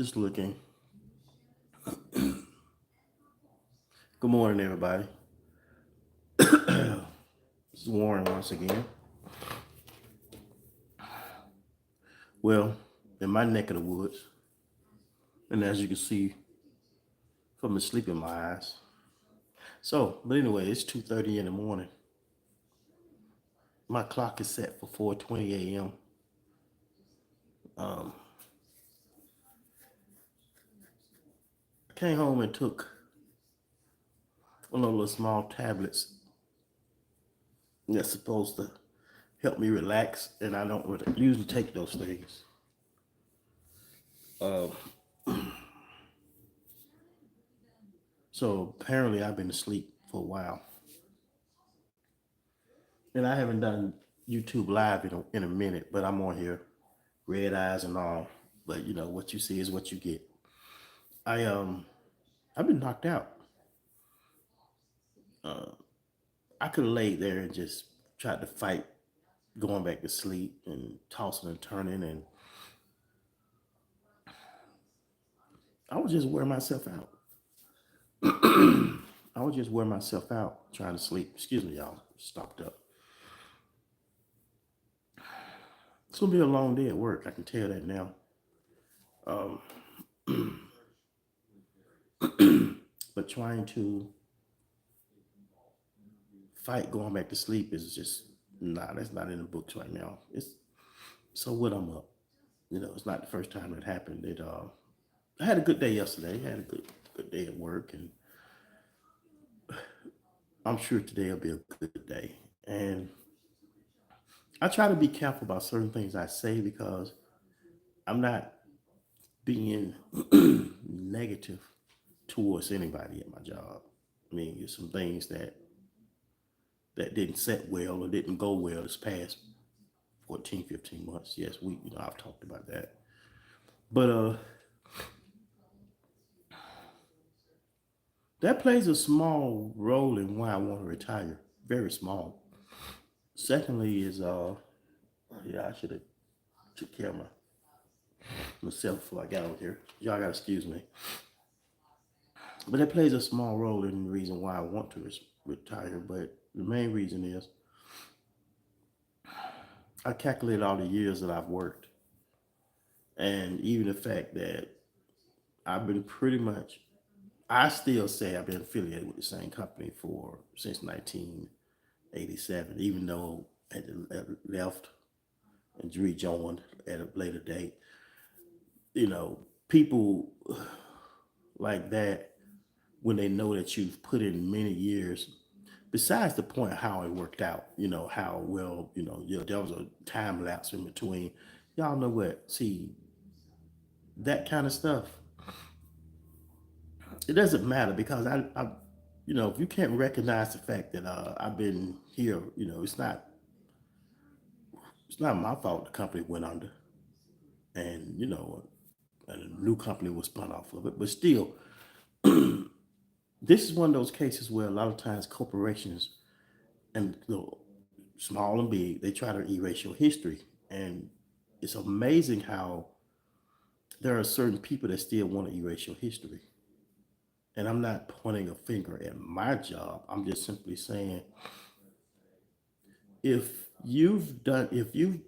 Just looking. Good morning, everybody. This is Warren once again. Well, in my neck of the woods, and as you can see from the sleep in my eyes. But anyway, it's 2:30 in the morning. My clock is set for 4:20 a.m. Um, I came home and took one of those small tablets that's supposed to help me relax, and I don't usually take those things. Um, so apparently, I've been asleep for a while. And I haven't done YouTube live in a minute, but I'm on here, red eyes and all. But you know what you see is what you get. I I've been knocked out. Uh, I could have laid there and just tried to fight going back to sleep and tossing and turning, and I would just wear myself out. I would just wear myself out trying to sleep. Excuse me, y'all. Stopped up. It's gonna be a long day at work. I can tell that now. Um, but trying to fight going back to sleep is just that's not in the books right now. It's so what I'm up. It's not the first time it happened. I had a good day yesterday. I had a good day at work, and I'm sure today will be a good day. And I try to be careful about certain things I say because I'm not being negative towards anybody at my job. I mean, there's some things that didn't set well or didn't go well this past 14, 15 months. Yes, I've talked about that. But that plays a small role in why I want to retire. Very small. Secondly is yeah, I should have took care of myself before I got over here. Y'all gotta excuse me. But it plays a small role in the reason why I want to retire. But the main reason is I calculate all the years that I've worked, and even the fact that I've been pretty much, I still say I've been affiliated with the same company for since 1987, even though I left and rejoined at a later date. People like that, when they know that you've put in many years, besides the point how it worked out, how well, there was a time lapse in between. Y'all know what? See, that kind of stuff, it doesn't matter because if you can't recognize the fact that I've been here, it's not my fault the company went under, and a new company was spun off of it. But still, this is one of those cases where a lot of times corporations and small and big, they try to erase your history, and it's amazing how there are certain people that still want to erase your history. And I'm not pointing a finger at my job. I'm just simply saying, if you've done, if you've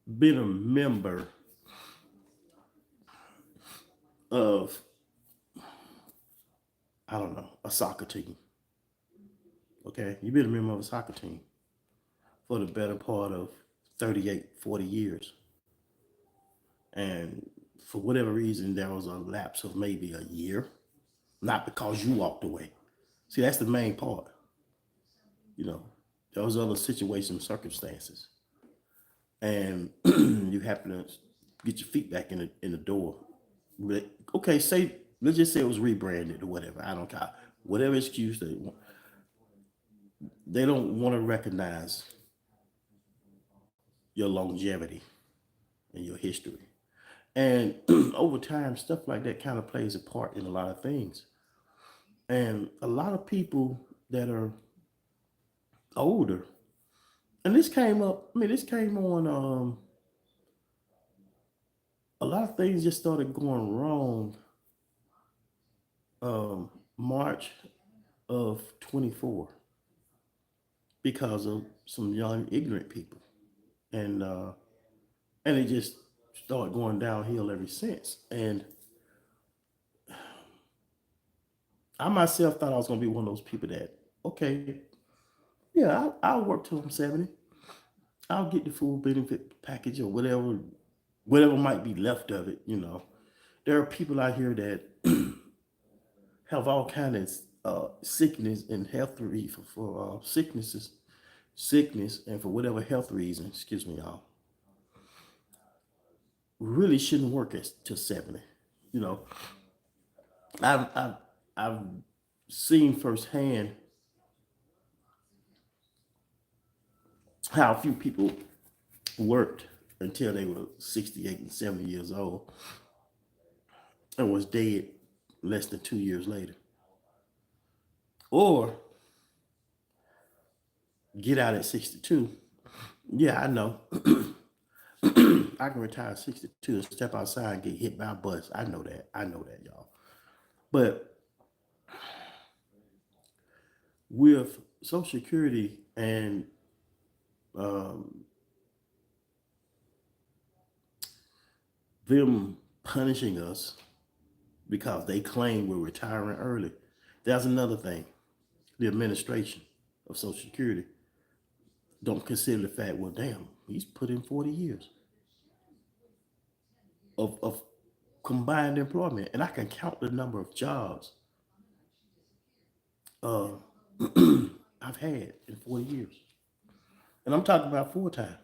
been a member of, I don't know, a soccer team, okay, you've been a member of a soccer team for the better part of 38, 40 years, and for whatever reason there was a lapse of maybe a year, not because you walked away. See, that's the main part. You know, there was other situations, circumstances, and you happen to get your feet back in the door. Okay, say let's just say it was rebranded or whatever. I don't care. Whatever excuse they want, they don't want to recognize your longevity and your history. And over time, stuff like that kind of plays a part in a lot of things. And a lot of people that are older, And this came up. I mean, this came on. A lot of things just started going wrong. Um, March of 24 because of some young ignorant people, and it just started going downhill ever since. And I myself thought I was gonna be one of those people that, okay, yeah, I'll work till I'm 70. I'll get the full benefit package or whatever might be left of it. There are people out here that have all kinds of sickness and health reasons for sickness, and for whatever health reason, excuse me, y'all, really shouldn't work till 70. You know, I've seen firsthand how few people worked until they were 68 and 70 years old and was dead less than 2 years later. Or get out at 62. Yeah, I know. I can retire at 62 and step outside and get hit by a bus. I know that. I know that, y'all. But with Social Security and um, them punishing us because they claim we're retiring early, that's another thing. The administration of Social Security don't consider the fact, well, damn, he's put in 40 years of combined employment. And I can count the number of jobs uh, I've had in 40 years. And I'm talking about full time,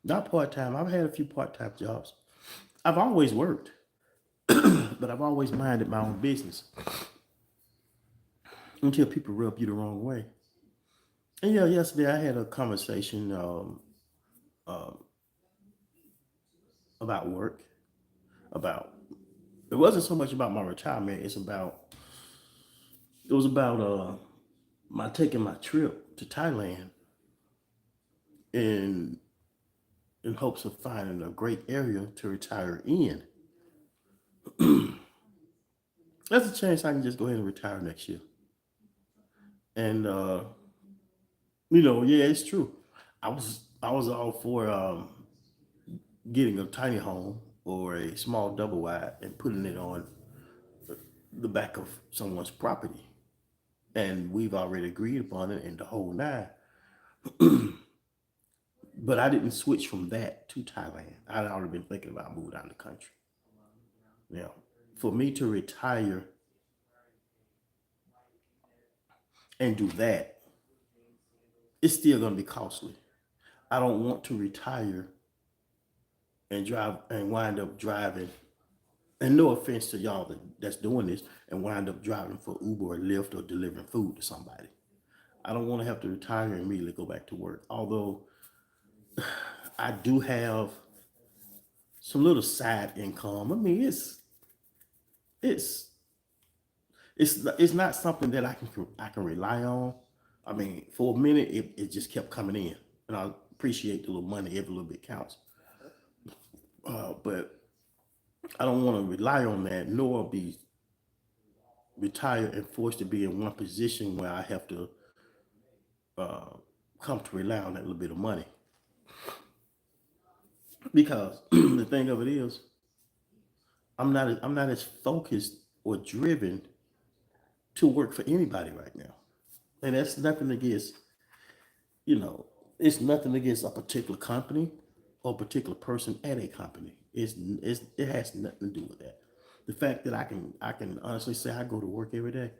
not part time. I've had a few part time jobs. I've always worked, but I've always minded my own business until people rub you the wrong way. And yeah, yesterday I had a conversation um, about work. About it wasn't so much about my retirement. It was about my taking my trip to Thailand in in hopes of finding a great area to retire in. There's a chance I can just go ahead and retire next year. And yeah, it's true. I was all for getting a tiny home or a small double wide and putting it on the back of someone's property. And we've already agreed upon it and the whole nine. But I didn't switch from that to Thailand. I'd already been thinking about moving out of the country. Now, for me to retire and do that, it's still going to be costly. I don't want to retire and drive and wind up driving. And no offense to y'all that's doing this and wind up driving for Uber or Lyft or delivering food to somebody. I don't want to have to retire and immediately go back to work. Although I do have some little side income. I mean, it's it's not something that I can rely on. I mean, for a minute it just kept coming in, and I appreciate the little money. Every little bit counts. But I don't want to rely on that, nor be retired and forced to be in one position where I have to uh, come to rely on that little bit of money. Because the thing of it is, I'm not as focused or driven to work for anybody right now, and that's nothing against you know, it's nothing against a particular company or a particular person at a company. It has nothing to do with that. The fact that I can honestly say I go to work every day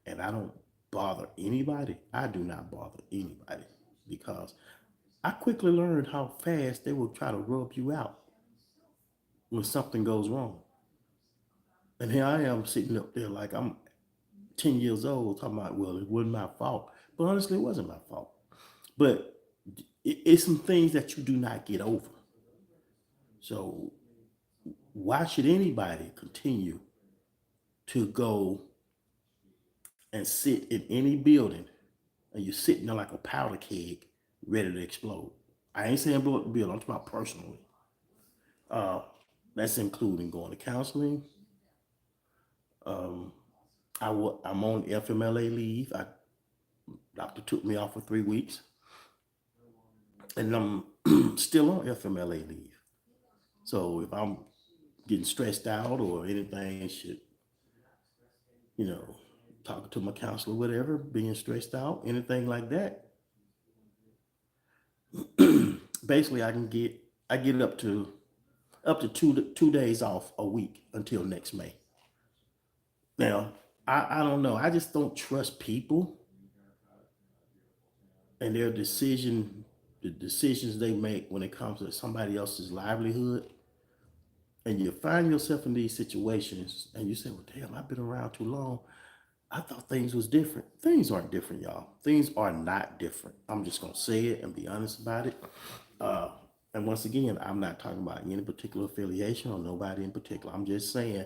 and I don't bother anybody. I do not bother anybody because I quickly learned how fast they will try to rub you out when something goes wrong. And here I am sitting up there like I'm 10 years old talking about, well, it wasn't my fault. But honestly, it wasn't my fault. But it's some things that you do not get over. So why should anybody continue to go and sit in any building and you're sitting there like a powder keg ready to explode. I ain't saying blow up the bill, I'm talking about personally. Uh, that's including going to counseling. Um, I'm on FMLA leave. Doctor took me off for 3 weeks, and I'm still on FMLA leave. So if I'm getting stressed out or anything, should you know, talking to my counselor, whatever, being stressed out, anything like that, basically I get up to 2 days off a week until next May. Now, I don't know. I just don't trust people and the decisions they make when it comes to somebody else's livelihood. And you find yourself in these situations and you say, well, damn, I've been around too long. I thought things was different. Things aren't different, y'all. Things are not different. I'm just gonna say it and be honest about it. Uh, and once again, I'm not talking about any particular affiliation or nobody in particular. I'm just saying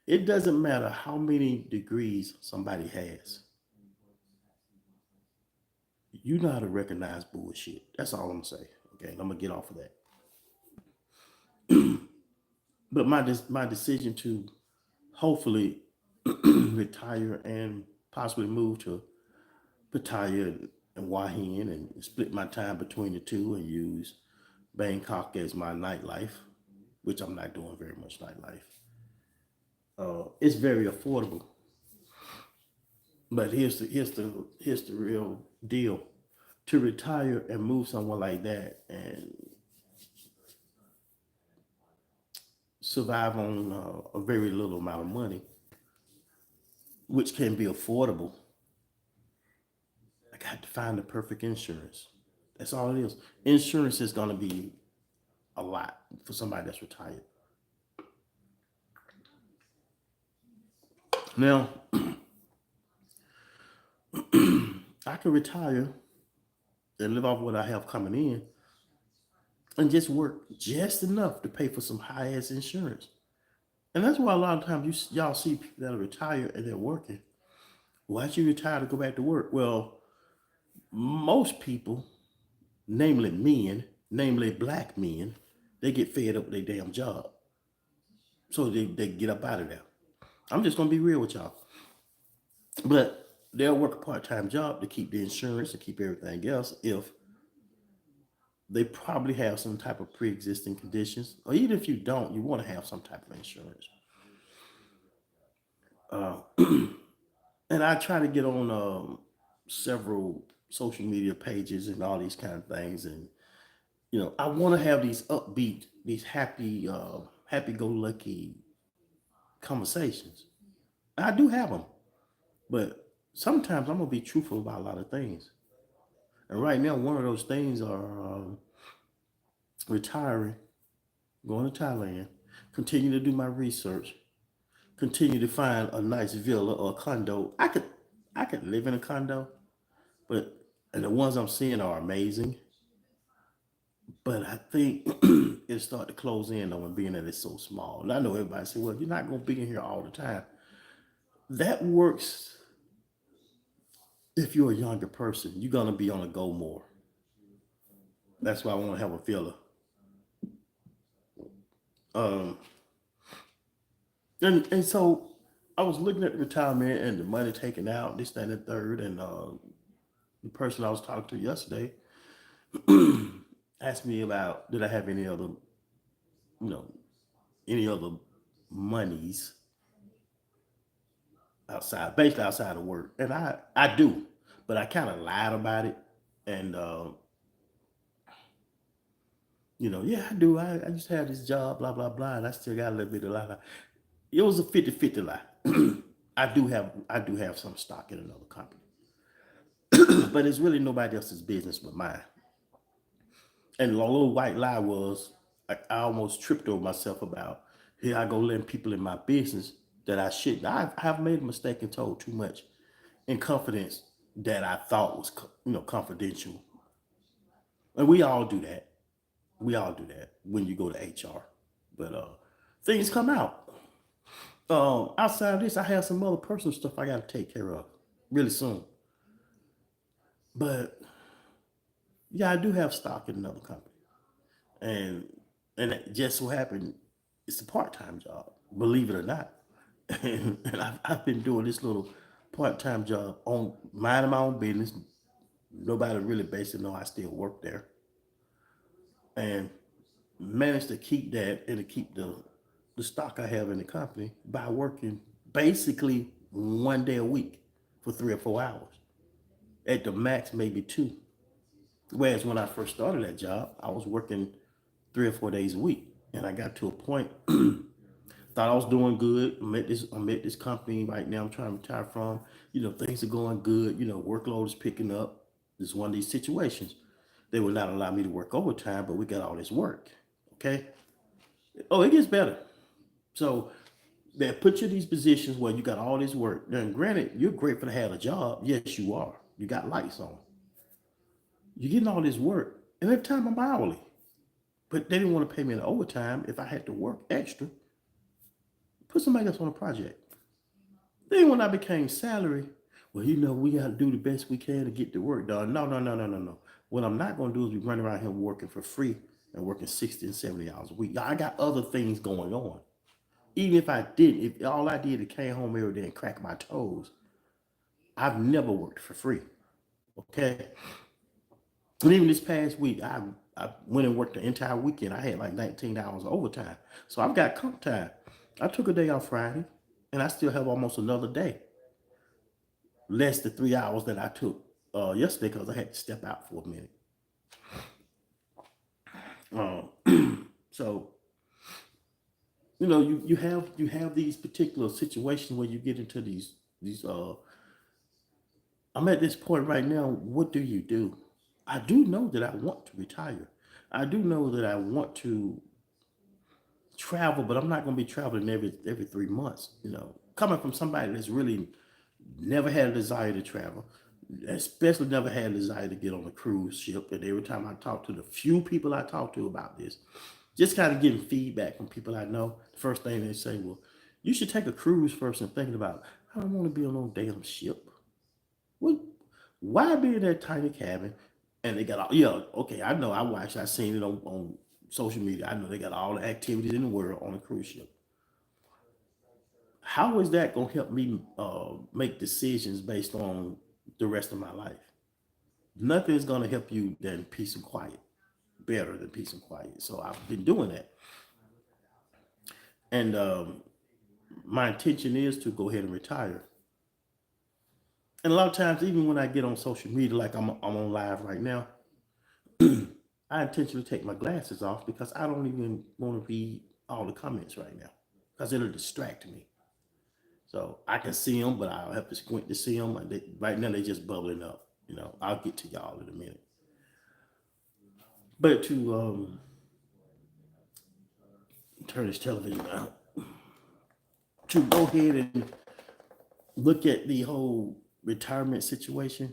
it doesn't matter how many degrees somebody has. You know how to recognize bullshit. That's all I'm gonna say. Okay, and I'm gonna get off of that. But my decision to hopefully retire and possibly move to Pattaya and Wahin and split my time between the two and use Bangkok as my nightlife, which I'm not doing very much nightlife. It's very affordable, but here's the real deal. To retire and move somewhere like that and survive on a very little amount of money, which can be affordable, I got to find the perfect insurance. That's all it is. Insurance is going to be a lot for somebody that's retired. Now, I can retire and live off what I have coming in and just work just enough to pay for some high ass insurance. And that's why a lot of times y'all see people that are retired and they're working. Why'd you retire to go back to work? Well, most people, namely men, namely black men, they get fed up with their damn job. So they get up out of there. I'm just gonna be real with y'all. But they'll work a part-time job to keep the insurance and keep everything else if they probably have some type of pre-existing conditions. Or even if you don't, you want to have some type of insurance. Uh, and I try to get on several social media pages and all these kind of things. And, I want to have these upbeat, these happy-go-lucky conversations. I do have them. But sometimes I'm gonna be truthful about a lot of things. And right now, one of those things are retiring, going to Thailand, continue to do my research, continue to find a nice villa or a condo. I could live in a condo, but and the ones I'm seeing are amazing. But I think it start to close in on being that it's so small. And I know everybody say, well, you're not gonna be in here all the time. That works if you're a younger person. You're gonna be on a go more. That's why I want to have a villa. Um, and so I was looking at the retirement and the money taken out, this, that, and the third, and the person I was talking to yesterday asked me about did I have you know, any other monies outside, basically outside of work, and I do, but I kind of lied about it, and yeah, I do. I just have this job, blah blah blah, and I still got a little bit of lie. It was a 50-50 lie. I do have some stock in another company, but it's really nobody else's business but mine. And the little white lie was I almost tripped over myself about here I go letting people in my business that I shouldn't. I've made a mistake and told too much in confidence that I thought was confidential. And we all do that. We all do that when you go to HR. But things come out. Outside of this, I have some other personal stuff I got to take care of really soon. But yeah, I do have stock in another company, and it just so happened it's a part-time job, believe it or not. And I've been doing this little part-time job on minding my own business. Nobody really basically know I still work there, and managed to keep that and to keep the stock I have in the company by working basically 1 day a week for 3 or 4 hours. At the max, maybe two. Whereas when I first started that job, I was working 3 or 4 days a week. And I got to a point, thought I was doing good. I'm at this company right now I'm trying to retire from. Things are going good. Workload is picking up. This is one of these situations. They will not allow me to work overtime, but we got all this work. Okay. Oh, it gets better. So they put you in these positions where you got all this work. Now, granted, you're grateful to have a job. Yes, you are. You got lights on. You're getting all this work. And every time I'm hourly. But they didn't want to pay me the overtime if I had to work extra. Put somebody else on a project. Then when I became salary, well, we got to do the best we can to get the work done. No, no, no, no, no, no. What I'm not going to do is be running around here working for free and working 60 and 70 hours a week. I got other things going on. Even if I didn't, if all I did is came home every day and crack my toes, I've never worked for free. Okay. And even this past week, I went and worked the entire weekend. I had like 19 hours of overtime. So I've got comp time. I took a day off Friday, and I still have almost another day, less than 3 hours that I took yesterday because I had to step out for a minute. So you have these particular situations where you get into these. I'm at this point right now. What do you do? I do know that I want to retire. I do know that I want to travel, but I'm not going to be traveling every 3 months. Coming from somebody that's really never had a desire to travel, especially never had a desire to get on a cruise ship. And every time I talk to the few people I talk to about this, just kind of getting feedback from people I know, the first thing they say, well, you should take a cruise first and thinking about, I don't want to be on no damn ship. What? Why be in that tiny cabin? And they got all, yeah, okay, I know, I seen it on social media. I know they got all the activities in the world on a cruise ship. How is that going to help me make decisions based on the rest of my life? Nothing is going to help you than peace and quiet, better than peace and quiet. So I've been doing that. And my intention is to go ahead and retire. And a lot of times, even when I get on social media, like I'm on live right now, I intentionally take my glasses off because I don't even want to read all the comments right now because it'll distract me. So I can see them, but I'll have to squint to see them. Right now, they're just bubbling up. I'll get to y'all in a minute. But to turn this television out, to go ahead and look at the whole retirement situation,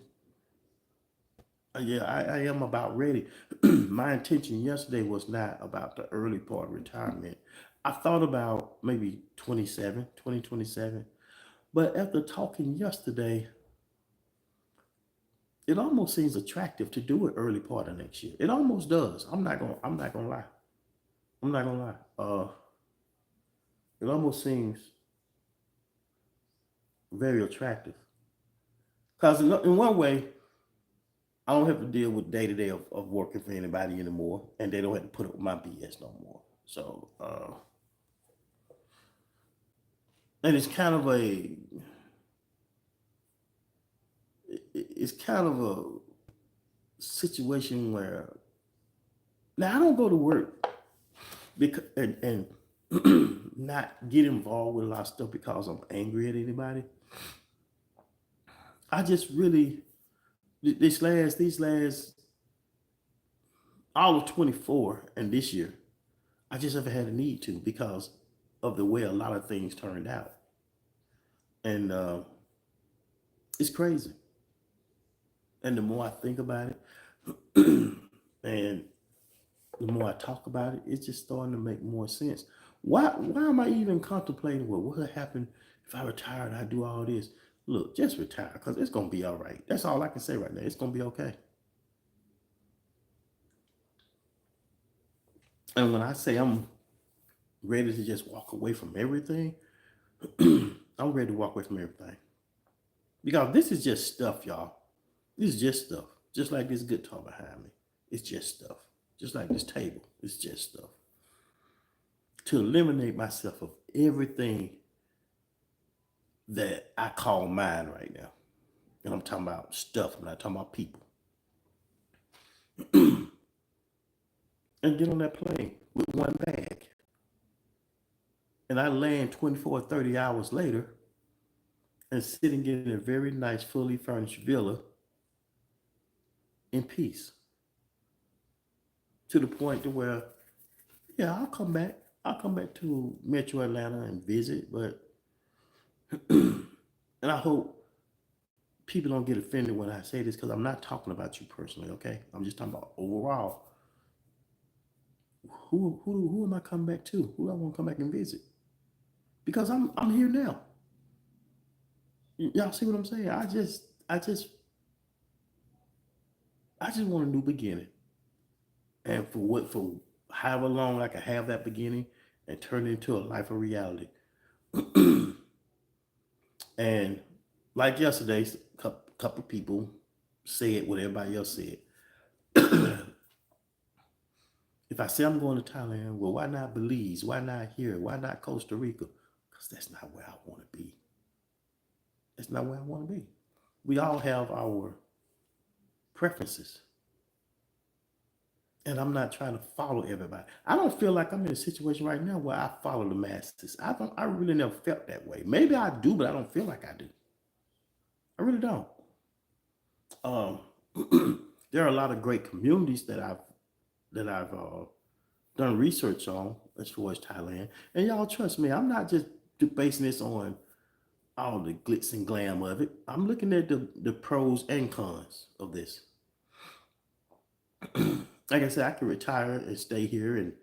yeah, I am about ready. My intention yesterday was not about the early part of retirement. I thought about maybe 2027. But after talking yesterday, it almost seems attractive to do it early part of next year. It almost does. I'm not gonna lie. I'm not gonna lie. It almost seems very attractive. Because in one way, I don't have to deal with day to day of working for anybody anymore, and they don't have to put up with my BS no more. So, and it's kind of a situation where now I don't go to work because and not get involved with a lot of stuff because I'm angry at anybody. I just really these last all of 24 and this year, I just haven't had a need to because of the way a lot of things turned out. And it's crazy. And the more I think about it, and the more I talk about it, it's just starting to make more sense. Why am I even contemplating what would happen if I retire and I do all this? Look, just retire because it's gonna be all right. That's all I can say right now. It's gonna be okay. And when I say I'm ready to just walk away from everything, I'm ready to walk away from everything. Because this is just stuff, y'all. This is just stuff. Just like this guitar behind me. It's just stuff. Just like this table. It's just stuff. To eliminate myself of everything that I call mine right now. And I'm talking about stuff, I'm not talking about people. And get on that plane with one bag. And I land 24 or 30 hours later and sit and get in a very nice, fully furnished villa in peace. To the point to where, yeah, I'll come back. I'll come back to Metro Atlanta and visit, but and I hope people don't get offended when I say this because I'm not talking about you personally, okay? I'm just talking about overall. Who am I coming back to? Who do I want to come back and visit? Because I'm here now. Y'all see what I'm saying? I just want a new beginning. And for however long I can have that beginning and turn it into a life of reality. And like yesterday, couple people said what everybody else said. If I say I'm going to Thailand, well, why not Belize? Why not here? Why not Costa Rica? Because that's not where I want to be. That's not where I want to be. We all have our preferences. And I'm not trying to follow everybody. I don't feel like I'm in a situation right now where I follow the masses. I really never felt that way. Maybe I do, but I don't feel like I do. I really don't. Um, there are a lot of great communities that I've done research on as far as Thailand. And y'all trust me, I'm not just basing this on all the glitz and glam of it. I'm looking at the pros and cons of this. Like I said, I can retire and stay here and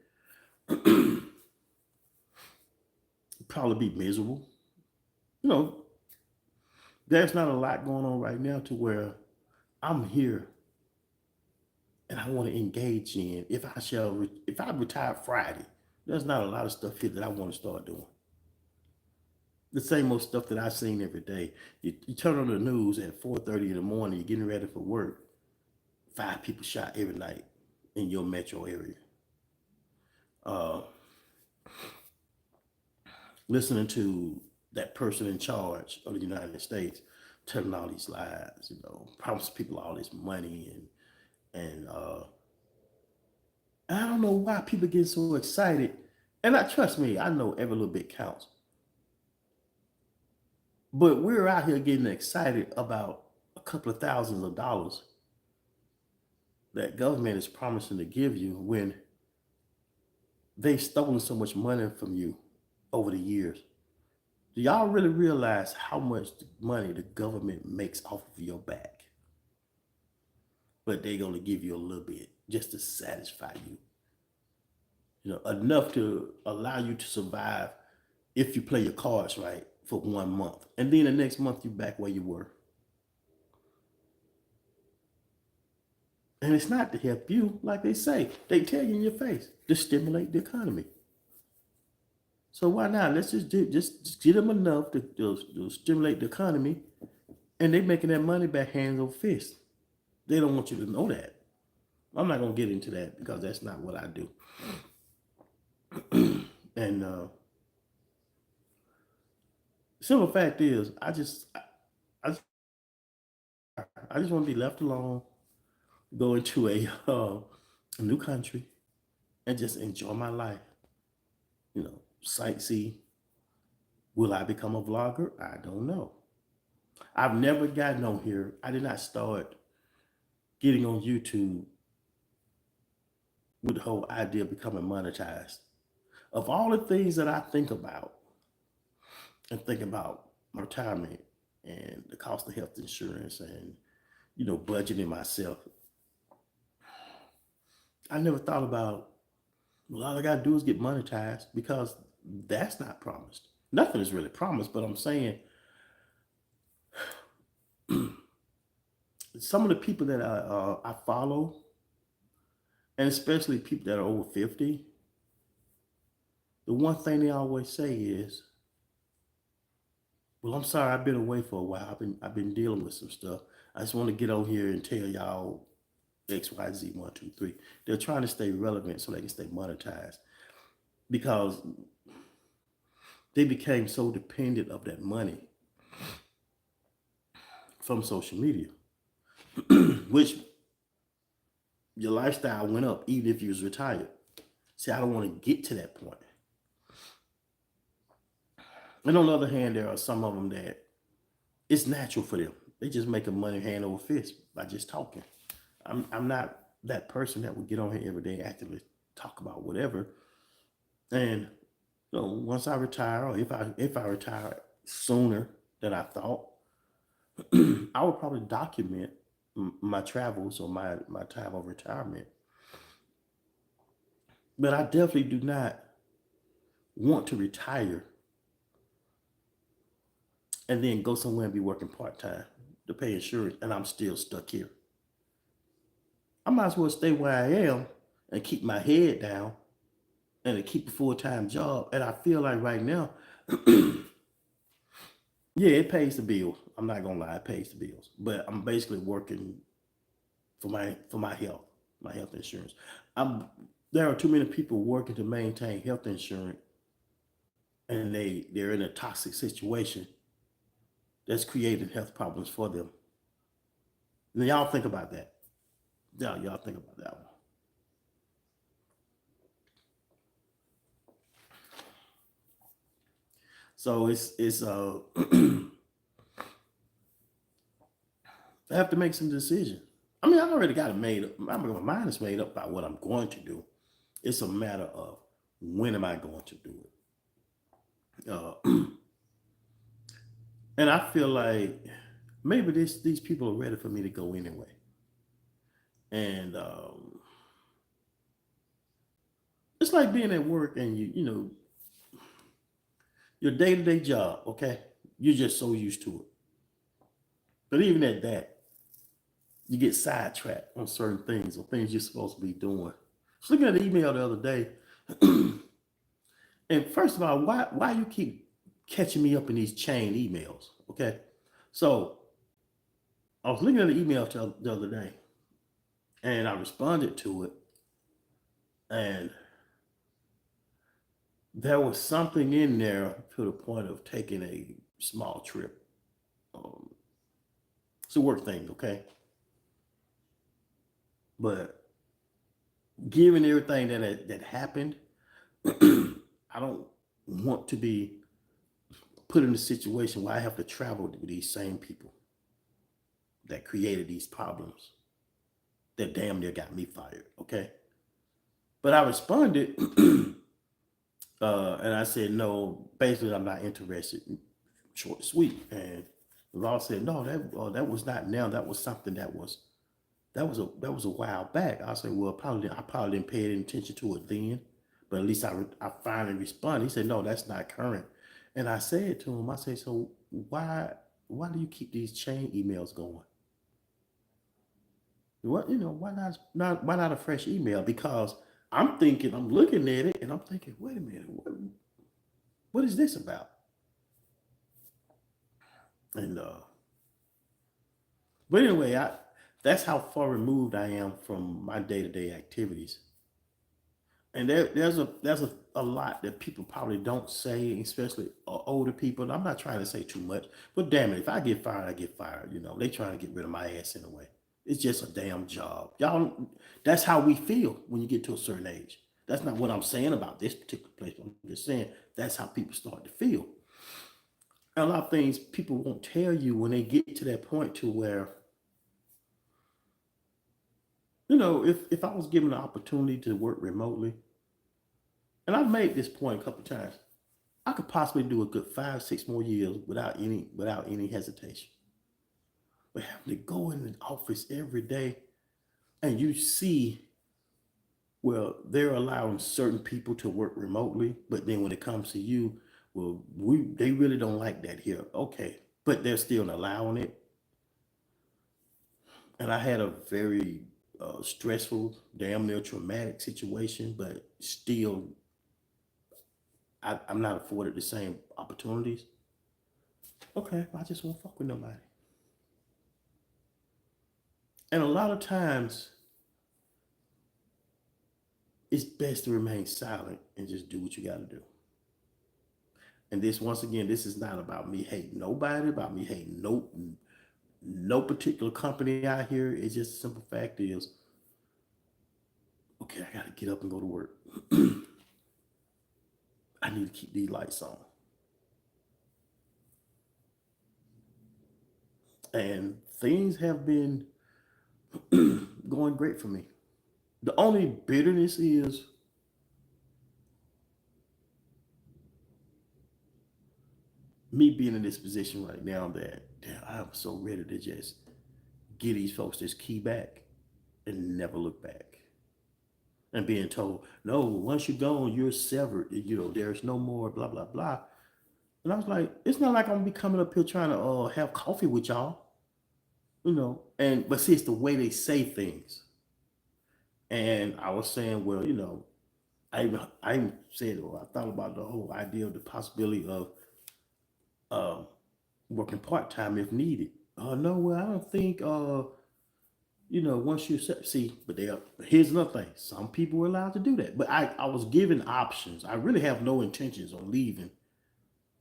probably be miserable. You know, there's not a lot going on right now to where I'm here and I want to engage in. If I retire Friday, there's not a lot of stuff here that I want to start doing. The same old stuff that I've seen every day. You turn on the news at 4:30 in the morning, you're getting ready for work. 5 people shot every night in your metro area. Uh, Listening to that person in charge of the United States telling all these lies, promise people all this money and I don't know why people get so excited. And I trust me, I know every little bit counts. But we're out here getting excited about a couple of thousands of dollars that government is promising to give you when they've stolen so much money from you over the years. Do y'all really realize how much money the government makes off of your back? But they're going to give you a little bit just to satisfy you. Enough to allow you to survive if you play your cards right for 1 month. And then the next month you're back where you were. And it's not to help you, like they say. They tell you in your face to stimulate the economy. So why not? Let's just get them enough to stimulate the economy, and they making that money back hands over fist. They don't want you to know that. I'm not gonna get into that because that's not what I do. And simple fact is, I just want to be left alone, go into a new country, and just enjoy my life. Sightsee. Will I become a vlogger? I don't know. I've never gotten on here. I did not start getting on YouTube with the whole idea of becoming monetized. Of all the things that I think about and think about my retirement and the cost of health insurance and budgeting myself, I never thought about, well, all I gotta do is get monetized because That's not promised. Nothing is really promised, but I'm saying some of the people that I follow, and especially people that are over 50, the one thing they always say is, "Well, I'm sorry, I've been away for a while. I've been dealing with some stuff. I just want to get on here and tell y'all X, Y, Z, one, two, three." They're trying to stay relevant so they can stay monetized because they became so dependent of that money from social media, which your lifestyle went up even if you was retired. See, I don't want to get to that point. And on the other hand, there are some of them that it's natural for them. They just making money hand over fist by just talking. I'm not that person that would get on here every day actively talk about whatever. And once I retire, or if I retire sooner than I thought, I would probably document my travels or my time of retirement. But I definitely do not want to retire and then go somewhere and be working part time to pay insurance, and I'm still stuck here. I might as well stay where I am and keep my head down and to keep a full time job. And I feel like right now, yeah, it pays the bills. I'm not gonna lie, it pays the bills. But I'm basically working for my health insurance. I'm There are too many people working to maintain health insurance, and they're in a toxic situation that's creating health problems for them. Now y'all think about that. Y'all think about that one. So it's I have to make some decisions. I mean, I already got it made up. My mind is made up about what I'm going to do. It's a matter of when am I going to do it. And I feel like maybe these people are ready for me to go anyway. And it's like being at work and your day to day job. Okay, you're just so used to it. But even at that, you get sidetracked on certain things or things you're supposed to be doing. I was looking at the email the other day, and first of all, why you keep catching me up in these chain emails? Okay, so I was looking at the email the other day, and I responded to it, and there was something in there to the point of taking a small trip. Um, it's a work thing, okay, but given everything that happened, I don't want to be put in a situation where I have to travel with these same people that created these problems that damn near got me fired. Okay. But I responded and I said, no, basically, I'm not interested. Short and sweet. And the law said, no, that was not now. That was something that was a while back. I said, well, I probably didn't pay any attention to it then, but at least I finally responded. He said, no, that's not current. And I said to him, I said, so why do you keep these chain emails going? What why not a fresh email? Because I'm looking at it and I'm thinking, wait a minute, what is this about? And but anyway, I that's how far removed I am from my day to day activities. And there's a lot that people probably don't say, especially older people. And I'm not trying to say too much, but damn it, if I get fired, I get fired. They trying to get rid of my ass anyway. It's just a damn job, y'all. That's how we feel when you get to a certain age. That's not what I'm saying about this particular place. I'm just saying that's how people start to feel. And a lot of things people won't tell you when they get to that point to where if I was given the opportunity to work remotely, and I've made this point a couple of times, I could possibly do a good 5, 6 more years without any hesitation. But having to go in the office every day and you see Well, they're allowing certain people to work remotely, but then when it comes to you, well, they really don't like that here. Okay, but they're still allowing it. And I had a very stressful, damn near traumatic situation, but still, I'm not afforded the same opportunities. Okay, I just won't fuck with nobody. And a lot of times, it's best to remain silent and just do what you got to do. And this, once again, this is not about me hating nobody, about me hating no particular company out here. It's just the simple fact is, okay, I got to get up and go to work. I need to keep these lights on. And things have been going great for me. The only bitterness is me being in this position right now that damn, I'm so ready to just give these folks this key back and never look back. And being told, no, once you're gone, you're severed. There's no more, blah, blah, blah. And I was like, it's not like I'm gonna be coming up here trying to have coffee with y'all. And but see, it's the way they say things. And I was saying, well, I even said, or I thought about the whole idea of the possibility of um, working part time if needed. No, well, I don't think once you see, but here's another thing. Some people were allowed to do that. But I was given options. I really have no intentions on leaving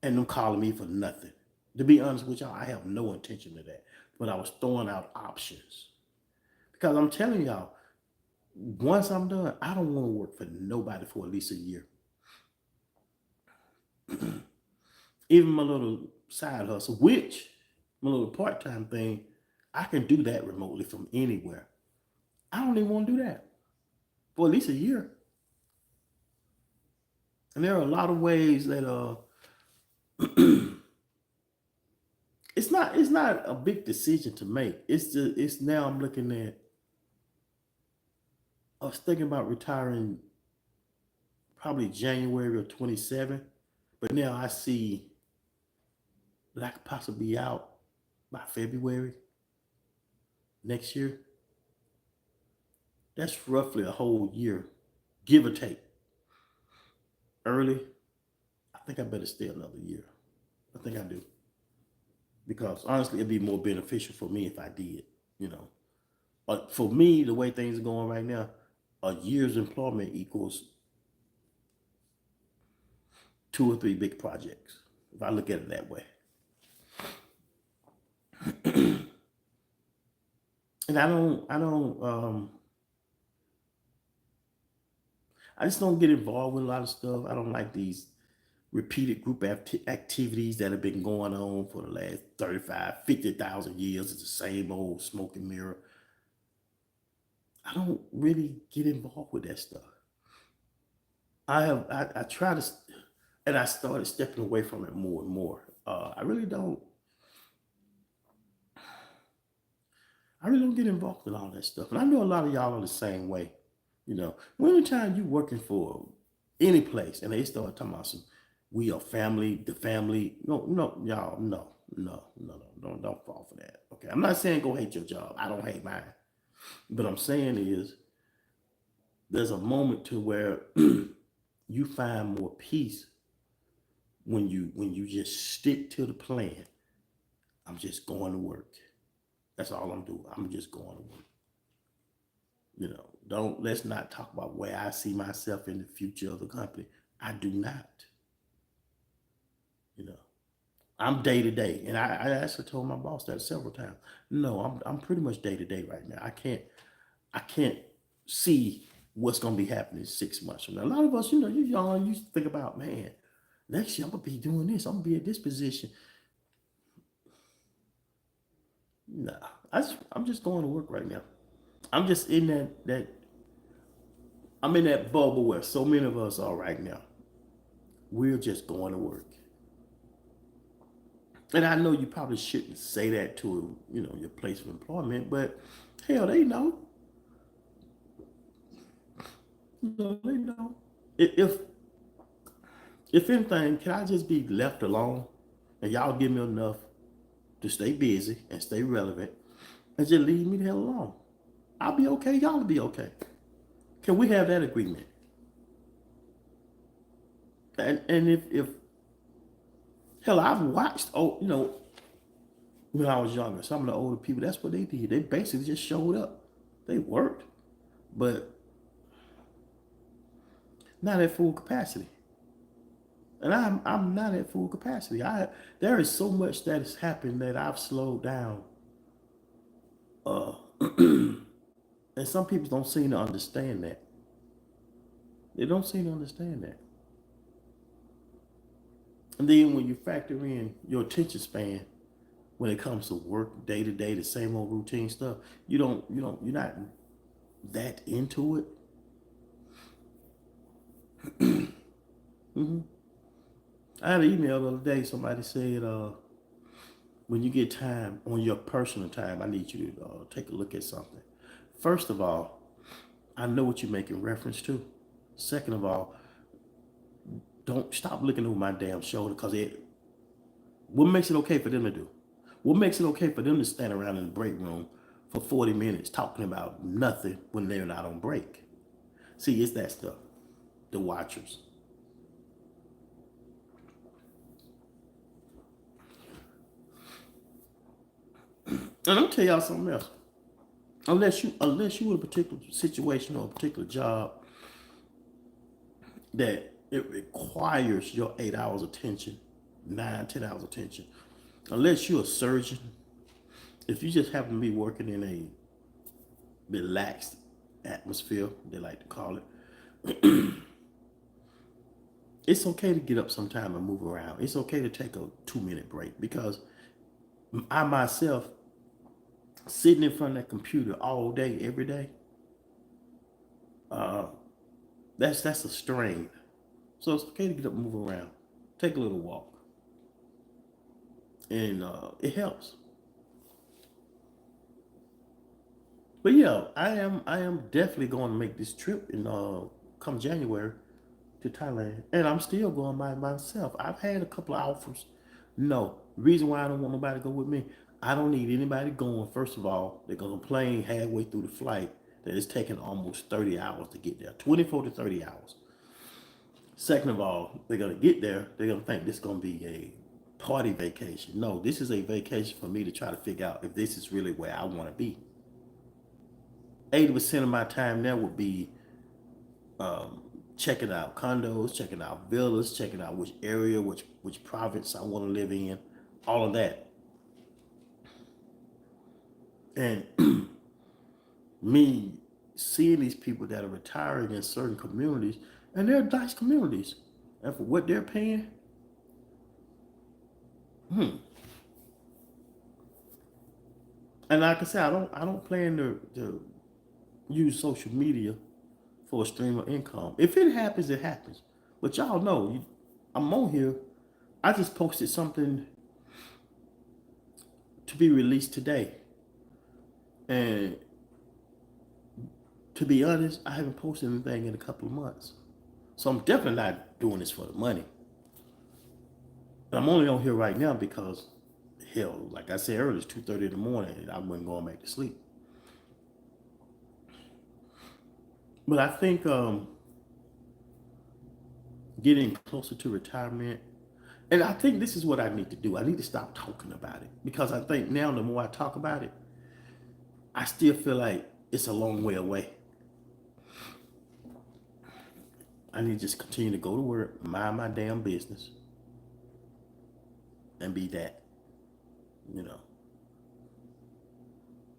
and them calling me for nothing. To be honest with y'all, I have no intention of that. But I was throwing out options. Because I'm telling y'all, once I'm done, I don't want to work for nobody for at least a year. Even my little side hustle, which my little part-time thing, I can do that remotely from anywhere. I don't even want to do that for at least a year. And there are a lot of ways that it's not a big decision to make. It's now I'm looking at I was thinking about retiring probably January of 27, but now I see that I could possibly be out by February next year. That's roughly a whole year, give or take. Early, I think I better stay another year. I think I do. Because honestly, it'd be more beneficial for me if I did, you know. But for me, the way things are going right now, a year's employment equals 2 or 3 big projects. If I look at it that way. And I just don't get involved with a lot of stuff. I don't like these repeated group activities that have been going on for the last 35, 50,000 years. It's the same old smoke and mirror. I don't really get involved with that stuff. I try to, and I started stepping away from it more and more. I really don't get involved in all that stuff. And I know a lot of y'all are the same way. Anytime you working for any place and they start talking about some, we are family, the family. No, no, y'all, no, no, no, no, don't fall for that. Okay. I'm not saying go hate your job. I don't hate mine. But I'm saying is there's a moment to where you find more peace when you just stick to the plan. I'm just going to work. That's all I'm doing. I'm just going to work. Don't let's not talk about where I see myself in the future of the company. I do not. You know, I'm day to day, and I actually told my boss that several times. No, I'm pretty much day to day right now. I can't see what's gonna be happening 6 months from now. A lot of us, you young, you think about, man, next year I'm gonna be doing this. I'm gonna be at this position. Nah, I'm just going to work right now. I'm just in that I'm in that bubble where so many of us are right now. We're just going to work. And I know you probably shouldn't say that to your place of employment, but hell, they know. No, they don't. If anything, can I just be left alone and y'all give me enough to stay busy and stay relevant and just leave me the hell alone? I'll be okay. Y'all will be okay. Can we have that agreement? And if hell, I've watched. Oh, when I was younger, some of the older people, that's what they did. They basically just showed up. They worked, but not at full capacity. And I'm not at full capacity. There is so much that has happened that I've slowed down. Uh, and some people don't seem to understand that. They don't seem to understand that. And then when you factor in your attention span when it comes to work day to day, the same old routine stuff, you're not that into it. Hmm. I had an email the other day. Somebody said, when you get time on your personal time, I need you to take a look at something. First of all, I know what you're making reference to. Second of all, don't stop looking over my damn shoulder because what makes it okay for them to do? What makes it okay for them to stand around in the break room for 40 minutes talking about nothing when they're not on break? See, it's that stuff. The watchers. And I'm gonna tell y'all something else. Unless you in a particular situation or a particular job that it requires your 8 hours attention, 9, 10 hours attention. Unless you're a surgeon, if you just happen to be working in a relaxed atmosphere, they like to call it, it's okay to get up sometime and move around. It's okay to take a 2 minute break because I myself, sitting in front of that computer all day, every day, uh, that's a strain. So it's okay to get up and move around, take a little walk, and it helps. But yeah, I am definitely going to make this trip in come January to Thailand, and I'm still going by myself. I've had a couple of offers. No, reason why I don't want nobody to go with me, I don't need anybody going. First of all, they're gonna complain halfway through the flight that it's taking almost 30 hours to get there, 24 to 30 hours. Second of all, they're gonna get there, they're gonna think this is gonna be a party vacation. No, this is a vacation for me to try to figure out if this is really where I want to be. 80% of my time there would be um, checking out condos, checking out villas, checking out which area, which province I want to live in, all of that. And me seeing these people that are retiring in certain communities, and they're nice communities, and for what they're paying, hmm. And like I said, I don't plan to use social media for a stream of income. If it happens, it happens. But y'all know, I'm on here. I just posted something to be released today. And to be honest, I haven't posted anything in a couple of months. So I'm definitely not doing this for the money. But I'm only on here right now because, hell, like I said earlier, it's 2:30 in the morning and I wasn't going back to sleep. But I think getting closer to retirement, and I think this is what I need to do. I need to stop talking about it because I think now the more I talk about it, I still feel like it's a long way away. I need to just continue to go to work, mind my damn business, and be that, you know,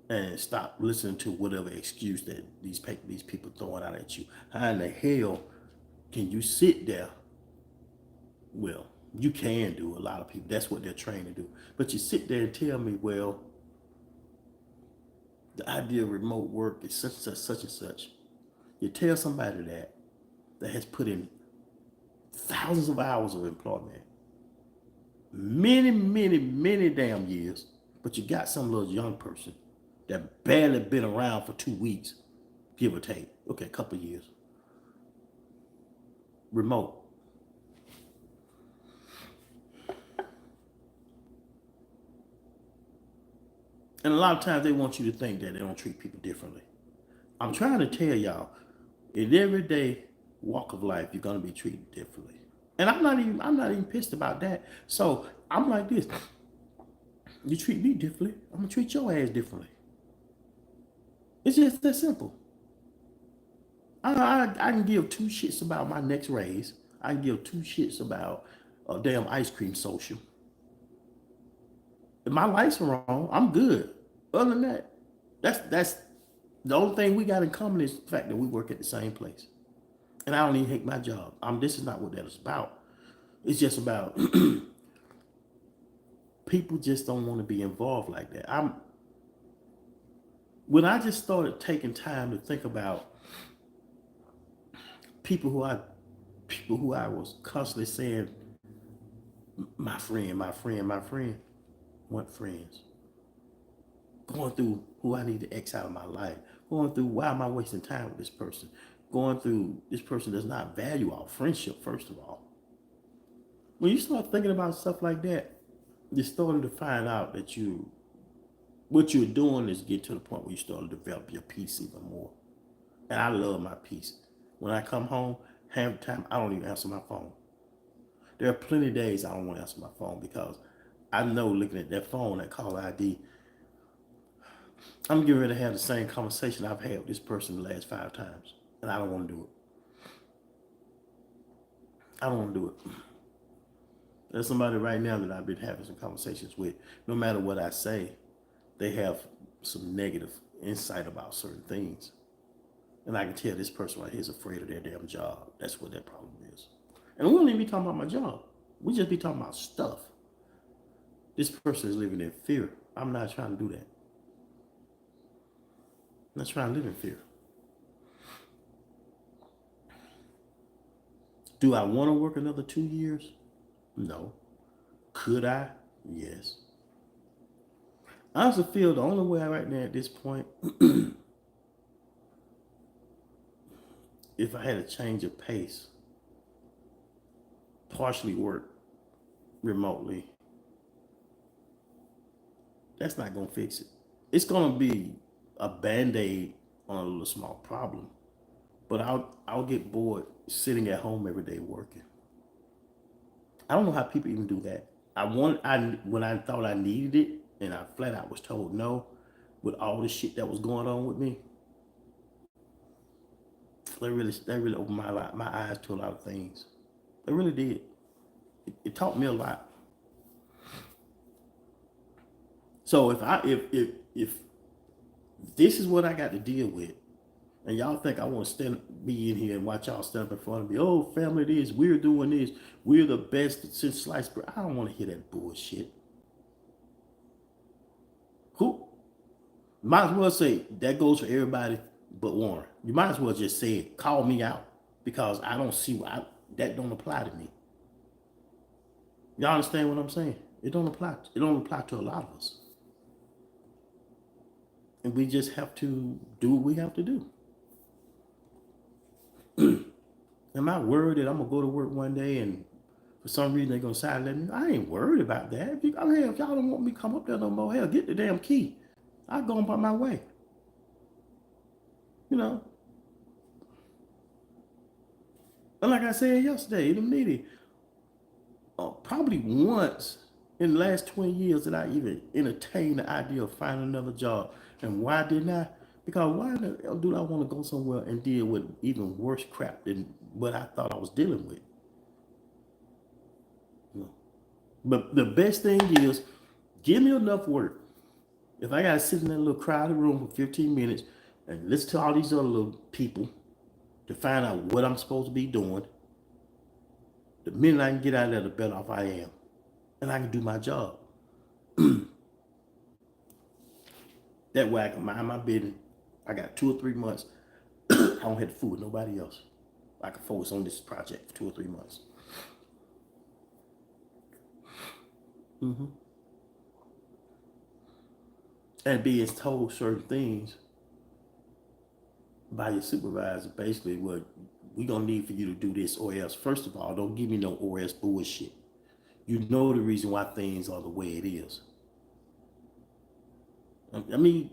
and stop listening to whatever excuse that these people throwing out at you. How in the hell can you sit there? Well, you can do a lot of people. That's what they're trained to do. But you sit there and tell me, well, the idea of remote work is such and such, such and such. You tell somebody that has put in thousands of hours of employment, many, many, many damn years, but you got some little young person that barely been around for 2 weeks, give or take. Okay, a couple of years. remote. And a lot of times they want you to think that they don't treat people differently. I'm trying to tell y'all, in everyday walk of life, you're gonna be treated differently. And I'm not even pissed about that. So I'm like this. You treat me differently, I'm gonna treat your ass differently. It's just that simple. I can give two shits about my next raise. I can give two shits about a damn ice cream social. If my lights are wrong, I'm good. Other than that, that's the only thing we got in common is the fact that we work at the same place. And I don't even hate my job. This is not what that is about. It's just about people just don't want to be involved like that. When I just started taking time to think about people who I people who I was constantly saying, my friend, my friend, my friend, weren't friends. Going through who I need to X out of my life. Going through why am I wasting time with this person? Going through this person does not value our friendship, first of all. When you start thinking about stuff like that, you're starting to find out that what you're doing is get to the point where you start to develop your peace even more. And I love my peace. When I come home, half the time I don't even answer my phone. There are plenty of days I don't want to answer my phone because I know looking at that phone, that call ID, I'm getting ready to have the same conversation I've had with this person the last 5 times. And I don't want to do it. I don't want to do it. There's somebody right now that I've been having some conversations with. No matter what I say, they have some negative insight about certain things. And I can tell this person right here is afraid of their damn job. That's what their problem is. And we don't even be talking about my job. We just be talking about stuff. This person is living in fear. I'm not trying to do that. I'm not trying to live in fear. Do I want to work another 2 years? No. Could I? Yes. I also feel the only way right now at this point, if I had a change of pace, partially work remotely, that's not going to fix it. It's going to be a band-aid on a little small problem. But I'll get bored sitting at home every day working. I don't know how people even do that. When I thought I needed it and I flat out was told no with all the shit that was going on with me, that really opened my eyes to a lot of things. It really did. It taught me a lot. So if this is what I got to deal with, and y'all think I want to be in here and watch y'all stand up in front of me, oh family this, we're doing this, we're the best since sliced bread. I don't want to hear that bullshit. Who might as well say that goes for everybody but Warren. You might as well just say it, call me out, because I don't see why that don't apply to me. Y'all understand what I'm saying? It don't apply. It don't apply to a lot of us. And we just have to do what we have to do. Am I worried that I'm gonna go to work one day and for some reason they're gonna decide to let me? I ain't worried about that. If y'all don't want me to come up there no more, hell, get the damn key. I'll go on by my way. You know. And like I said yesterday in the meeting, probably once in the last 20 years that I even entertained the idea of finding another job. And why didn't I? Because why the hell do I want to go somewhere and deal with even worse crap than what I thought I was dealing with? You know? But the best thing is, give me enough work. If I gotta sit in that little crowded room for 15 minutes and listen to all these other little people to find out what I'm supposed to be doing, the minute I can get out of there, the better off I am. And I can do my job. That way I can mind my business. I got 2 or 3 months. I don't have to fool with nobody else. I can focus on this project for 2 or 3 months. Mm-hmm. And being told certain things by your supervisor, basically, what we gonna need for you to do this or else. First of all, don't give me no or else bullshit. You know the reason why things are the way it is. I mean,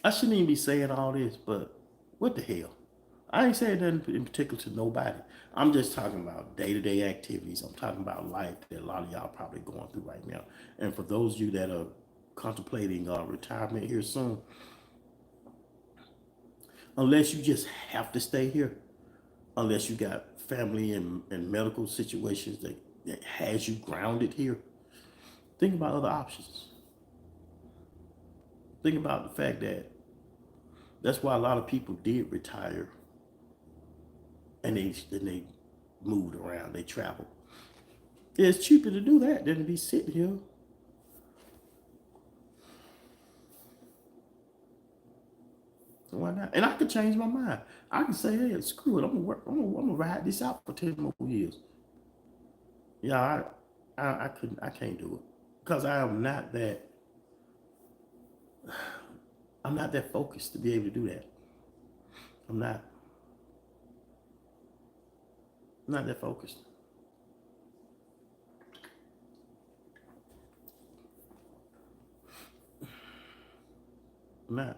I shouldn't even be saying all this, but what the hell? I ain't saying nothing in particular to nobody. I'm just talking about day-to-day activities. I'm talking about life that a lot of y'all probably going through right now. And for those of you that are contemplating retirement here soon, unless you just have to stay here, unless you got family and medical situations that has you grounded here, think about other options. Think about the fact that that's why a lot of people did retire and they moved around, they traveled. It's cheaper to do that than to be sitting here. So why not? And I could change my mind. I can say, hey, screw it. I'm gonna work. I'm gonna ride this out for 10 more years. Yeah, I couldn't. I can't do it because I am not that. I'm not that focused to be able to do that. I'm not. I'm not that focused. I'm not.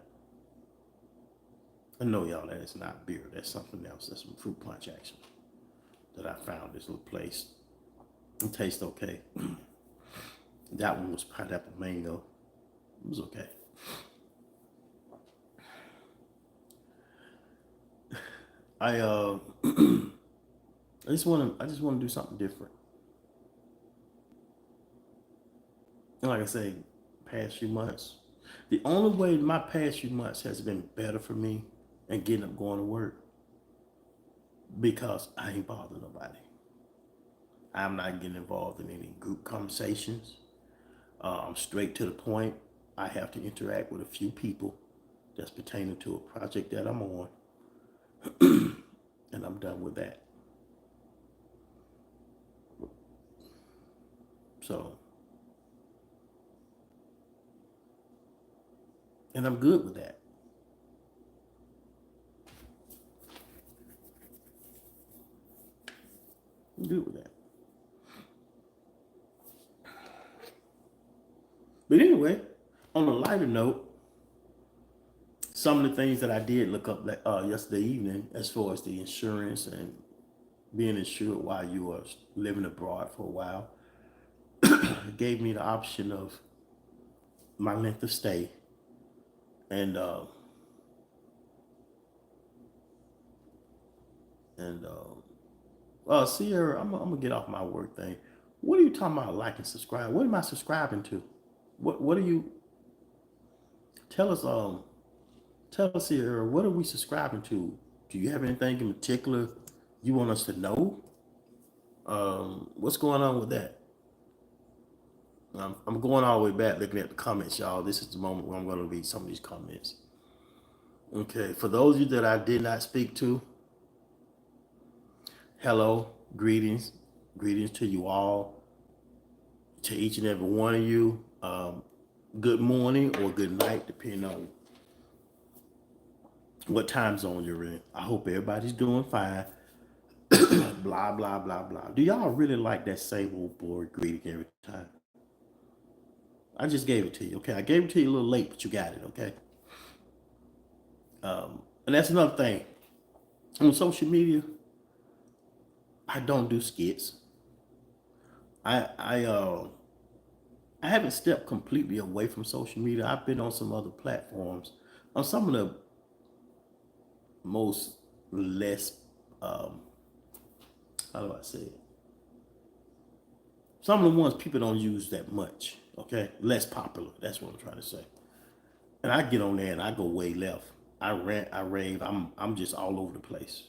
I know y'all that it's not beer. That's something else. That's some fruit punch action that I found this little place. It tastes okay. That one was pineapple mango. It was okay. I I just want to do something different. And like I say, past few months, the only way my past few months has been better for me and getting up going to work because I ain't bothering nobody. I'm not getting involved in any group conversations. I'm straight to the point. I have to interact with a few people that's pertaining to a project that I'm on, and I'm done with that. So, and I'm good with that. I'm good with that. But anyway, on a lighter note, some of the things that I did look up yesterday evening, as far as the insurance and being insured while you are living abroad for a while, it gave me the option of my length of stay and and Sierra, I'm gonna get off my work thing. What are you talking about? Like and subscribe. What am I subscribing to? What are you? Tell us. Tell us here. What are we subscribing to? Do you have anything in particular you want us to know? What's going on with that? I'm going all the way back looking at the comments, y'all. This is the moment where I'm going to read some of these comments. Okay, for those of you that I did not speak to, hello, greetings to you all, to each and every one of you. Good morning or good night, depending on what time zone you're in. I hope everybody's doing fine. Blah blah blah blah. Do y'all really like that same old boring greeting every time? I just gave it to you. Okay, I gave it to you a little late, but you got it. Okay. And that's another thing. On social media, I don't do skits. I I uh I haven't stepped completely away from social media. I've been on some other platforms, on some of the most less um how do I say it? Some of the ones people don't use that much. Okay, less popular. That's what I'm trying to say. And I get on there and I go way left. I rant, I rave. I'm just all over the place.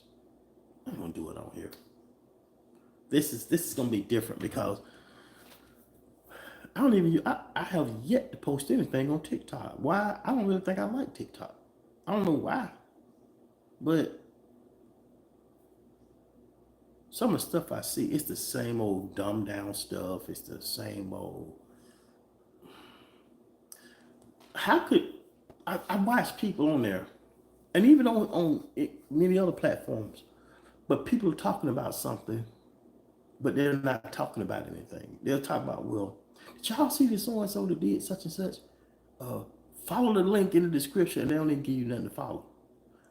I'm gonna do it on here. This is gonna be different because I have yet to post anything on TikTok. Why? I don't really think I like TikTok. I don't know why, but some of the stuff I see, it's the same old dumbed down stuff. It's the same old. How could I watch people on there and even many other platforms. But people are talking about something, but they're not talking about anything. They'll talk about, well, did y'all see this so and so that did such and such? Uh, Follow the link in the description, and they don't even give you nothing to follow.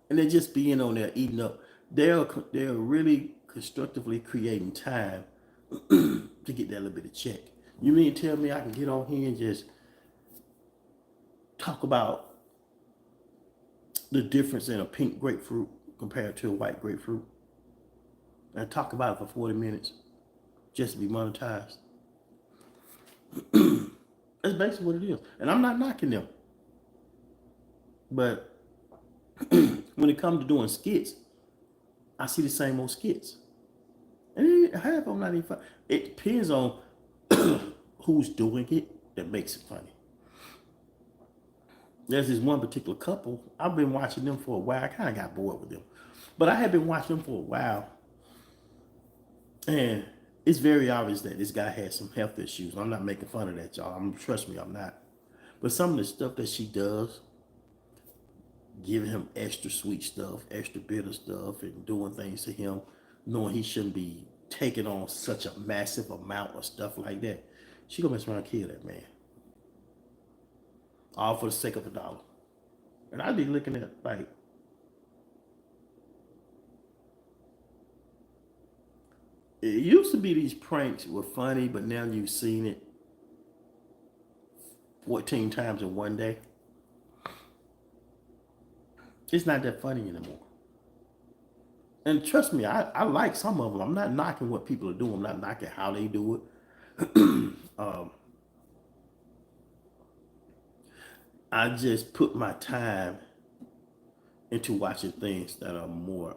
And they're just being on there eating up. They're really constructively creating time to get that little bit of check. You mean tell me I can get on here and just talk about the difference in a pink grapefruit compared to a white grapefruit and talk about it for 40 minutes just to be monetized? That's basically what it is. And I'm not knocking them. But when it comes to doing skits, I see the same old skits. And half of them not even funny. It depends on who's doing it that makes it funny. There's this one particular couple. I've been watching them for a while. I kind of got bored with them. But I have been watching them for a while. And it's very obvious that this guy has some health issues. I'm not making fun of that, y'all. Trust me, I'm not. But some of the stuff that she does, giving him extra sweet stuff, extra bitter stuff, and doing things to him, knowing he shouldn't be taking on such a massive amount of stuff like that, she gonna mess around and kill that man. All for the sake of $1. And I'd be looking at like, it used to be these pranks were funny, but now you've seen it 14 times in one day. It's not that funny anymore. And trust me, I like some of them. I'm not knocking what people are doing. I'm not knocking how they do it. I just put my time into watching things that are more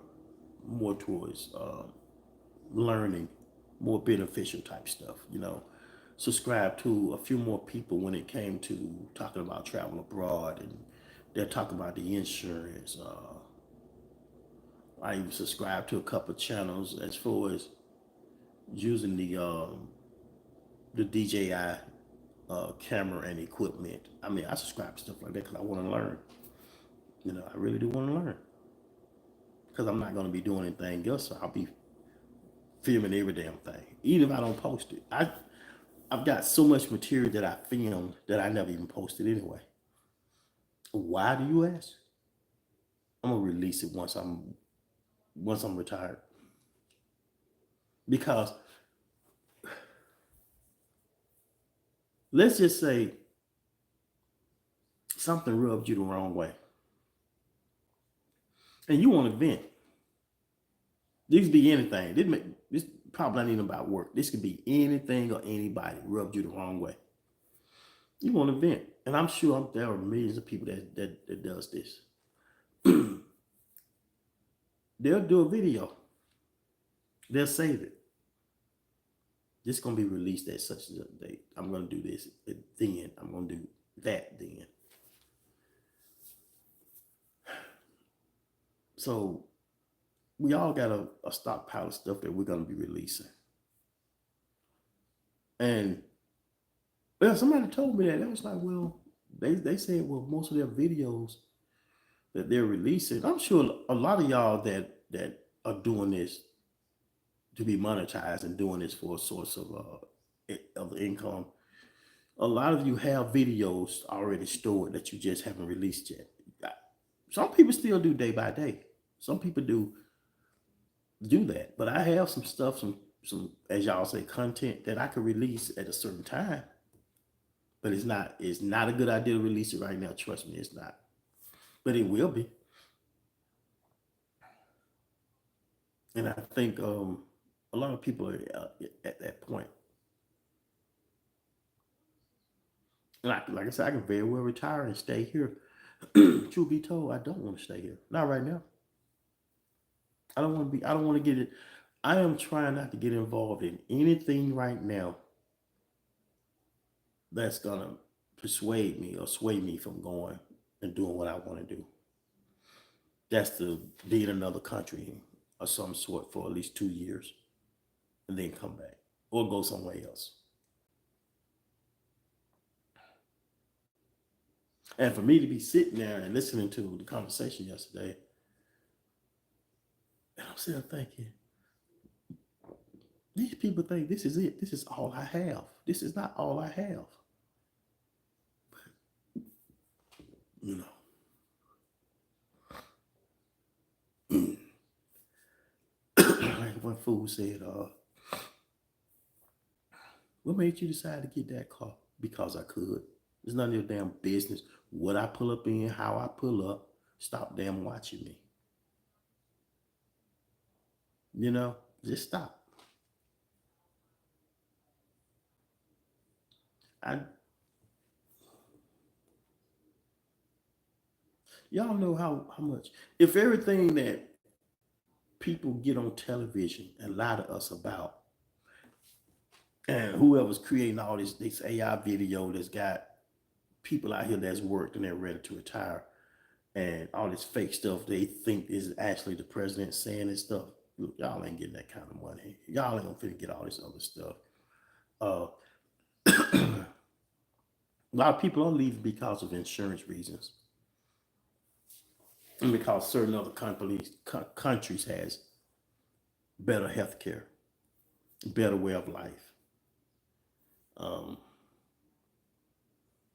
towards learning, more beneficial type stuff. Subscribe to a few more people when it came to talking about travel abroad, and they're talking about the insurance. I even subscribe to a couple of channels as far as using the DJI camera and equipment. I mean, I subscribe to stuff like that because I want to learn. I really do want to learn because I'm not going to be doing anything else. So I'll be filming every damn thing, even if I don't post it. I've got so much material that I filmed that I never even posted anyway. Why do you ask? I'm gonna release it once I'm retired, because let's just say something rubbed you the wrong way and you want to vent. This could be anything. This probably not even about work. This could be anything or anybody rubbed you the wrong way. You want to vent, and I'm sure there are millions of people that does this. They'll do a video. They'll save it. This is gonna be released at such a date. I'm gonna do this then. I'm gonna do that then. So we all got a stockpile of stuff that we're gonna be releasing. And well, somebody told me that. It was like, well, they said, well, most of their videos that they're releasing, I'm sure a lot of y'all that are doing this to be monetized and doing this for a source of income. A lot of you have videos already stored that you just haven't released yet. Some people still do day by day. Some people do that, but I have some stuff, some as y'all say, content that I could release at a certain time. But it's not a good idea to release it right now. Trust me, it's not. But it will be. And I think a lot of people are at that point. Like I said, I can very well retire and stay here. Truth be told, I don't want to stay here. Not right now. I don't want to be. I don't want to get it. I am trying not to get involved in anything right now that's gonna persuade me or sway me from going and doing what I want to do. That's to be in another country of some sort for at least 2 years and then come back or go somewhere else. And for me to be sitting there and listening to the conversation yesterday, and I'm sitting there thinking, these people think this is it. This is all I have. This is not all I have. You know, like one fool said, what made you decide to get that car? Because I could. It's none of your damn business. What I pull up in, how I pull up. Stop damn watching me. You know, just stop. I Y'all know how much if everything that people get on television and lie to us about, and whoever's creating all this AI video that's got people out here that's worked and they're ready to retire, and all this fake stuff they think is actually the president saying this stuff. Look, y'all ain't getting that kind of money. Y'all ain't gonna fit get all this other stuff. Uh, a lot of people are leaving because of insurance reasons, and because certain other countries has better health care, better way of life. Um,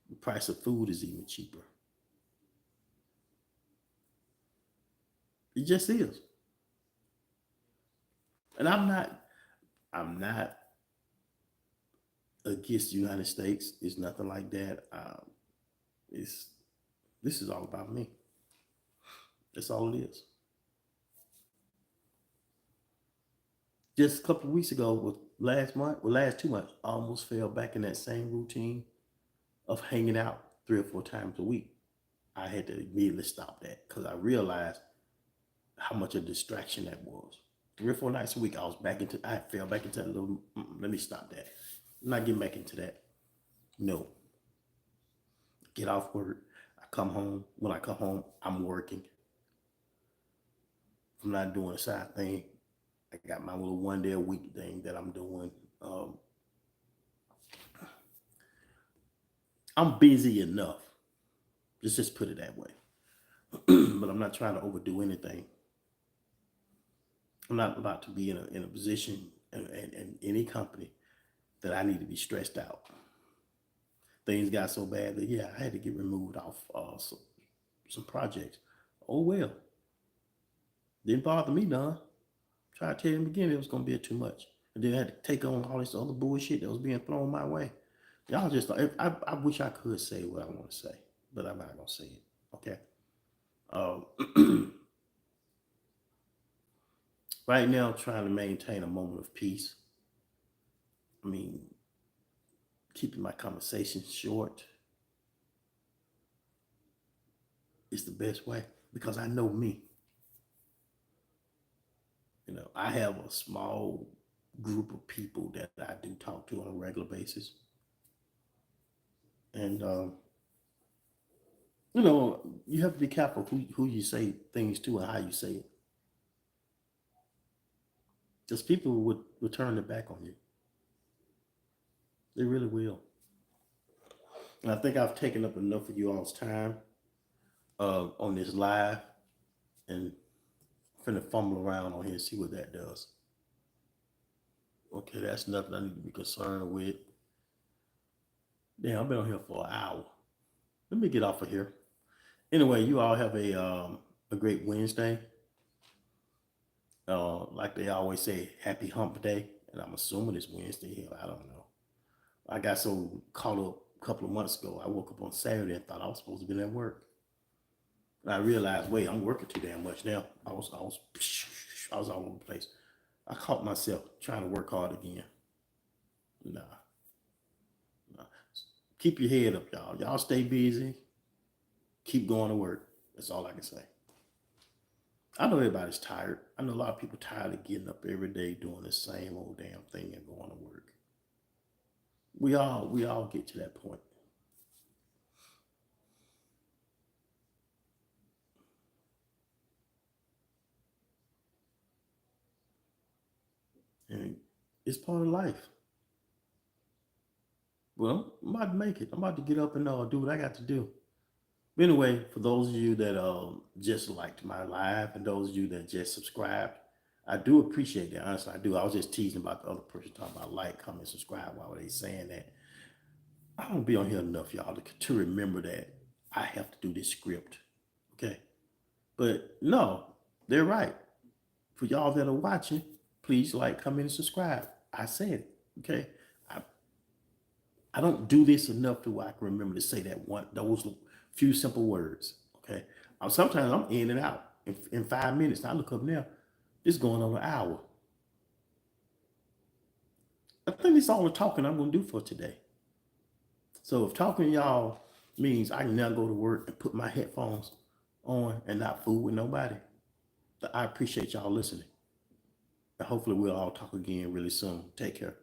the price of food is even cheaper. It just is. And I'm not against the United States. It's nothing like that. It's This is all about me. That's all it is. Just a couple of weeks ago, with last month, well, last 2 months, I almost fell back in that same routine of hanging out 3 or 4 times a week. I had to immediately stop that because I realized how much a distraction that was. 3 or 4 nights a week, I fell back into that little. Let me stop that. I'm not getting back into that. No, get off work. I come home. When I come home, I'm working. I'm not doing a side thing. I got my little 1 day a week thing that I'm doing. Um, I'm busy enough. Let's just put it that way. But I'm not trying to overdo anything. I'm not about to be in a position in any company that I need to be stressed out. Things got so bad that yeah, I had to get removed off some projects. Oh well, didn't bother me none. Try to tell you in the beginning it was gonna be too much, and then I had to take on all this other bullshit that was being thrown my way. Y'all just, I wish I could say what I want to say, but I'm not gonna say it. Okay. Right now, I'm trying to maintain a moment of peace. I mean, keeping my conversations short is the best way because I know me. I have a small group of people that I do talk to on a regular basis, and you have to be careful who you say things to and how you say it, because people would turn their back on you. They really will. And I think I've taken up enough of you all's time on this live, and finna fumble around on here and see what that does. Okay, that's nothing I need to be concerned with. Damn, I've been on here for an hour. Let me get off of here. Anyway, you all have a great Wednesday. Like they always say, happy hump day. And I'm assuming it's Wednesday. Hell, I don't know. I got so caught up a couple of months ago. I woke up on Saturday and thought I was supposed to be at work. And I realized, wait, I'm working too damn much now. I was all over the place. I caught myself trying to work hard again. Nah, nah. Keep your head up, y'all. Y'all stay busy. Keep going to work. That's all I can say. I know everybody's tired. I know a lot of people tired of getting up every day doing the same old damn thing and going to work. We all get to that point. And it's part of life. Well, I'm about to make it. I'm about to get up and do what I got to do. Anyway, for those of you that just liked my live and those of you that just subscribed, I do appreciate that. Honestly, I do. I was just teasing about the other person talking about like, comment, subscribe. Why were they saying that? I don't be on here enough, y'all, to remember that I have to do this script. Okay. But no, they're right. For y'all that are watching, please like, comment, and subscribe. I said it. Okay. I, I don't do this enough to where I can remember to say that those few simple words. Okay. Sometimes I'm in and out in 5 minutes. I look up now, it's going on an hour. I think that's all the talking I'm gonna do for today. So if talking to y'all means I can now go to work and put my headphones on and not fool with nobody, I appreciate y'all listening. And hopefully we'll all talk again really soon. Take care.